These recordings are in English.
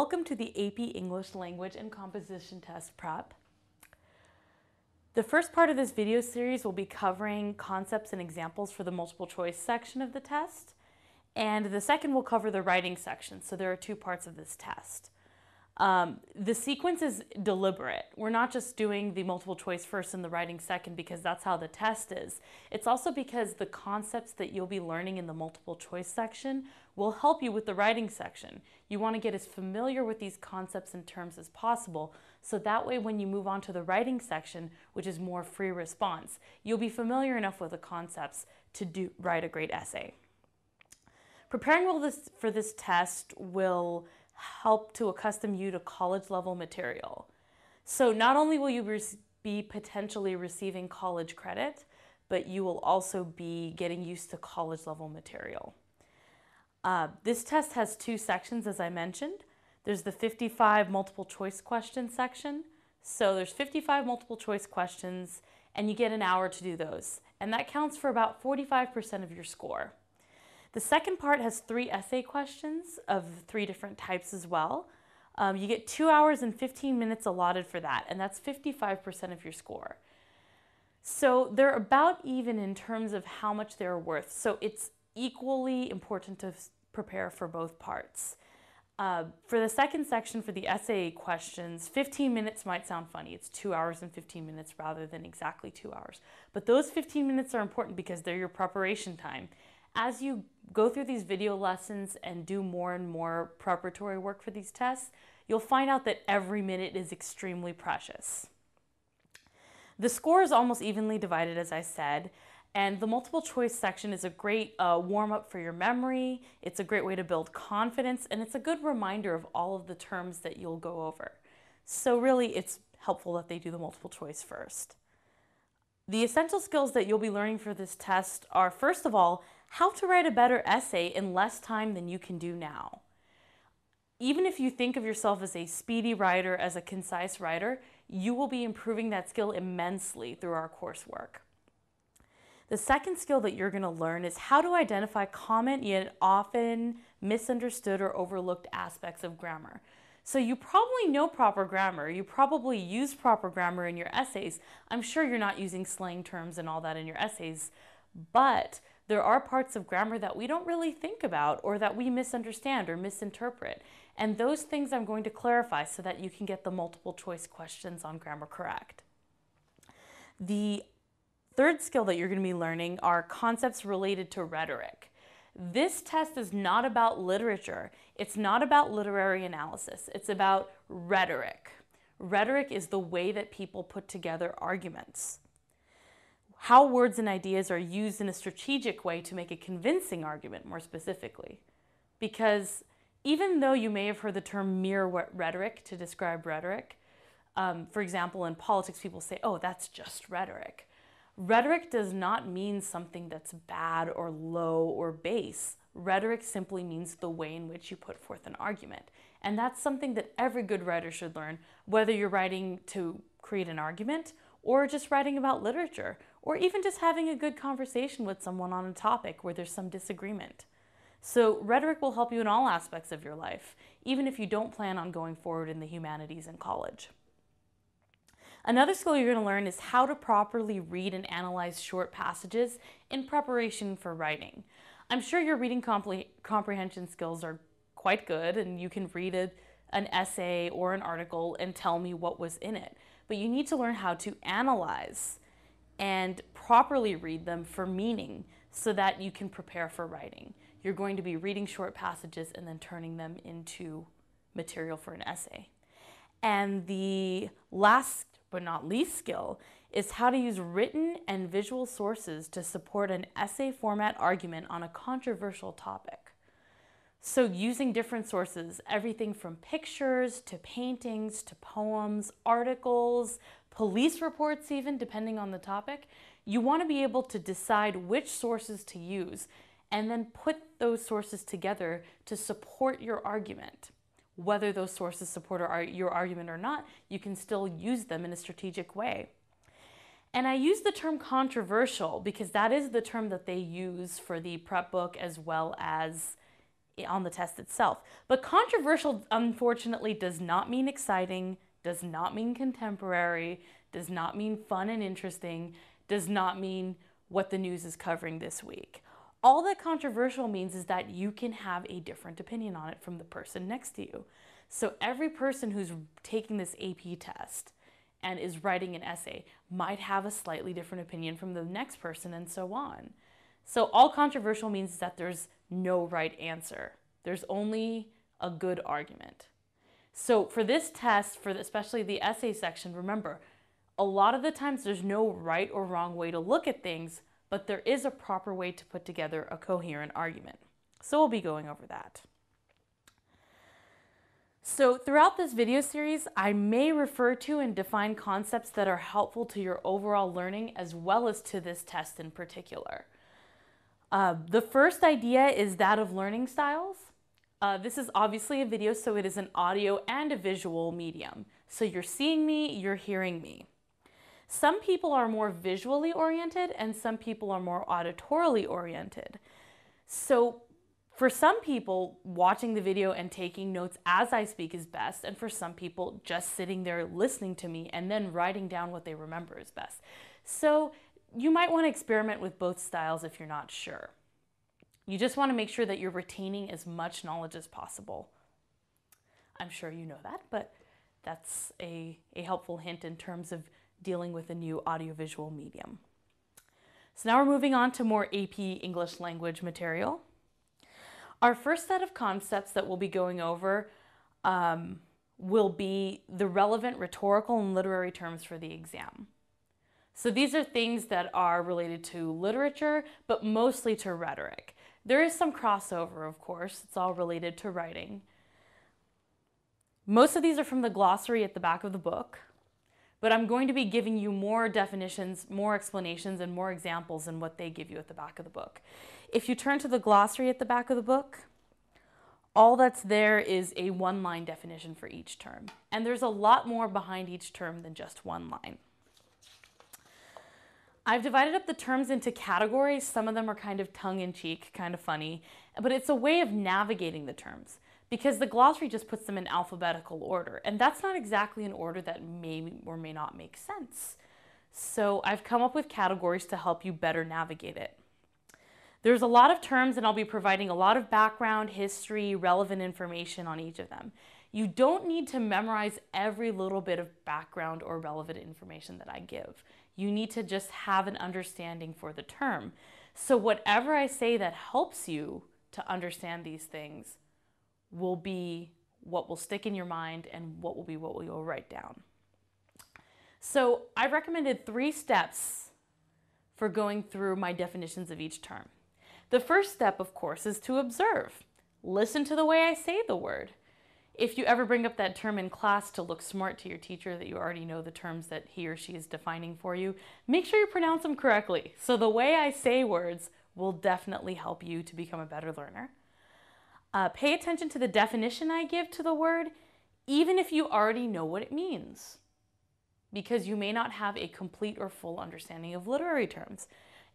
Welcome to the AP English Language and Composition Test Prep. The first part of this video series will be covering concepts and examples for the multiple choice section of the test, and the second will cover the writing section, so there are two parts of this test. The sequence is deliberate. We're not just doing the multiple choice first and the writing second because that's how the test is. It's also because the concepts that you'll be learning in the multiple choice section will help you with the writing section. You want to get as familiar with these concepts and terms as possible, so that way when you move on to the writing section, which is more free response, you'll be familiar enough with the concepts to write a great essay. Preparing for this test will help to accustom you to college level material. So not only will you be potentially receiving college credit, but you will also be getting used to college level material. This test has two sections, as I mentioned. There's the 55 multiple choice question section. So there's 55 multiple choice questions and you get an hour to do those. And that counts for about 45% of your score. The second part has 3 essay questions of 3 different types as well. You get 2 hours and 15 minutes allotted for that, and that's 55% of your score. So they're about even in terms of how much they're worth. So it's equally important to prepare for both parts. For the second section, for the essay questions, 15 minutes might sound funny. It's 2 hours and 15 minutes rather than exactly 2 hours. But those 15 minutes are important because they're your preparation time. As you go through these video lessons and do more and more preparatory work for these tests, you'll find out that every minute is extremely precious. The score is almost evenly divided, as I said, and the multiple choice section is a great warm-up for your memory. It's a great way to build confidence, and it's a good reminder of all of the terms that you'll go over. So really, it's helpful that they do the multiple choice first. The essential skills that you'll be learning for this test are, first of all, how to write a better essay in less time than you can do now. Even if you think of yourself as a speedy writer, as a concise writer, you will be improving that skill immensely through our coursework. The second skill that you're going to learn is how to identify common yet often misunderstood or overlooked aspects of grammar. So you probably know proper grammar. You probably use proper grammar in your essays. I'm sure you're not using slang terms and all that in your essays, but there are parts of grammar that we don't really think about or that we misunderstand or misinterpret. And those things I'm going to clarify so that you can get the multiple choice questions on grammar correct. The third skill that you're going to be learning are concepts related to rhetoric. This test is not about literature. It's not about literary analysis. It's about rhetoric. Rhetoric is the way that people put together arguments. How words and ideas are used in a strategic way to make a convincing argument, more specifically. Because even though you may have heard the term mere rhetoric to describe rhetoric, for example, in politics, people say, oh, that's just rhetoric. Rhetoric does not mean something that's bad or low or base. Rhetoric simply means the way in which you put forth an argument. And that's something that every good writer should learn, whether you're writing to create an argument or just writing about literature, or even just having a good conversation with someone on a topic where there's some disagreement. So rhetoric will help you in all aspects of your life, even if you don't plan on going forward in the humanities in college. Another skill you're going to learn is how to properly read and analyze short passages in preparation for writing. I'm sure your reading comprehension skills are quite good and you can read an essay or an article and tell me what was in it. But you need to learn how to analyze and properly read them for meaning so that you can prepare for writing. You're going to be reading short passages and then turning them into material for an essay. And the last but not least skill is how to use written and visual sources to support an essay format argument on a controversial topic. So using different sources, everything from pictures to paintings to poems, articles, police reports even, depending on the topic, you want to be able to decide which sources to use and then put those sources together to support your argument. Whether those sources support your argument or not, you can still use them in a strategic way. And I use the term controversial because that is the term that they use for the prep book as well as on the test itself. But controversial, unfortunately, does not mean exciting, does not mean contemporary, does not mean fun and interesting, does not mean what the news is covering this week. All that controversial means is that you can have a different opinion on it from the person next to you. So every person who's taking this AP test and is writing an essay might have a slightly different opinion from the next person, and so on. So all controversial means is that there's no right answer. There's only a good argument. So for this test, especially the essay section, remember, a lot of the times there's no right or wrong way to look at things, but there is a proper way to put together a coherent argument. So we'll be going over that. So throughout this video series, I may refer to and define concepts that are helpful to your overall learning as well as to this test in particular. The first idea is that of learning styles. This is obviously a video, so it is an audio and a visual medium. So you're seeing me, you're hearing me. Some people are more visually oriented and some people are more auditorily oriented. So for some people, watching the video and taking notes as I speak is best, and for some people, just sitting there listening to me and then writing down what they remember is best. So you might want to experiment with both styles if you're not sure. You just want to make sure that you're retaining as much knowledge as possible. I'm sure you know that, but that's a helpful hint in terms of dealing with a new audiovisual medium. So now we're moving on to more AP English language material. Our first set of concepts that we'll be going over will be the relevant rhetorical and literary terms for the exam. So these are things that are related to literature, but mostly to rhetoric. There is some crossover, of course. It's all related to writing. Most of these are from the glossary at the back of the book, but I'm going to be giving you more definitions, more explanations, and more examples than what they give you at the back of the book. If you turn to the glossary at the back of the book, all that's there is a one-line definition for each term. And there's a lot more behind each term than just one line. I've divided up the terms into categories. Some of them are kind of tongue-in-cheek, kind of funny, but it's a way of navigating the terms because the glossary just puts them in alphabetical order, and that's not exactly an order that may or may not make sense. So I've come up with categories to help you better navigate it. There's a lot of terms, and I'll be providing a lot of background, history, relevant information on each of them. You don't need to memorize every little bit of background or relevant information that I give. You need to just have an understanding for the term. So whatever I say that helps you to understand these things will be what will stick in your mind and what we will write down. So I recommended 3 steps for going through my definitions of each term. The first step, of course, is to observe. Listen to the way I say the word. If you ever bring up that term in class to look smart to your teacher that you already know the terms that he or she is defining for you, make sure you pronounce them correctly. So the way I say words will definitely help you to become a better learner. Pay attention to the definition I give to the word, even if you already know what it means, because you may not have a complete or full understanding of literary terms.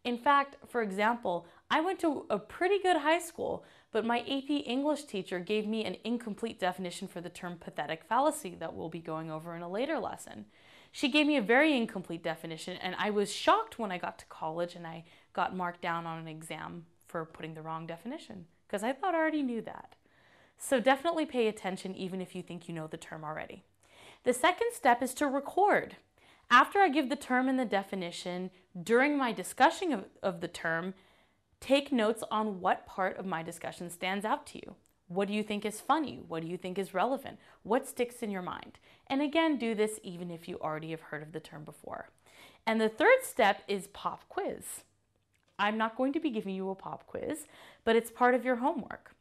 In fact, for example, I went to a pretty good high school, but my AP English teacher gave me an incomplete definition for the term pathetic fallacy that we'll be going over in a later lesson. She gave me a very incomplete definition, and I was shocked when I got to college and I got marked down on an exam for putting the wrong definition, because I thought I already knew that. So definitely pay attention even if you think you know the term already. The second step is to record. After I give the term and the definition, during my discussion of the term, take notes on what part of my discussion stands out to you. What do you think is funny? What do you think is relevant? What sticks in your mind? And again, do this even if you already have heard of the term before. And the third step is pop quiz. I'm not going to be giving you a pop quiz, but it's part of your homework.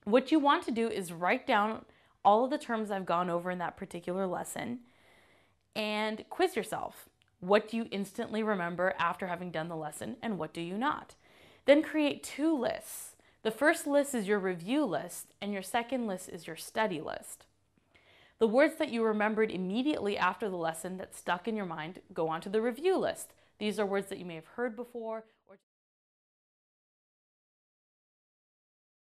What you want to do is write down all of the terms I've gone over in that particular lesson and quiz yourself. What do you instantly remember after having done the lesson and what do you not? Then create 2 lists. The first list is your review list and your second list is your study list. The words that you remembered immediately after the lesson that stuck in your mind go onto the review list. These are words that you may have heard before or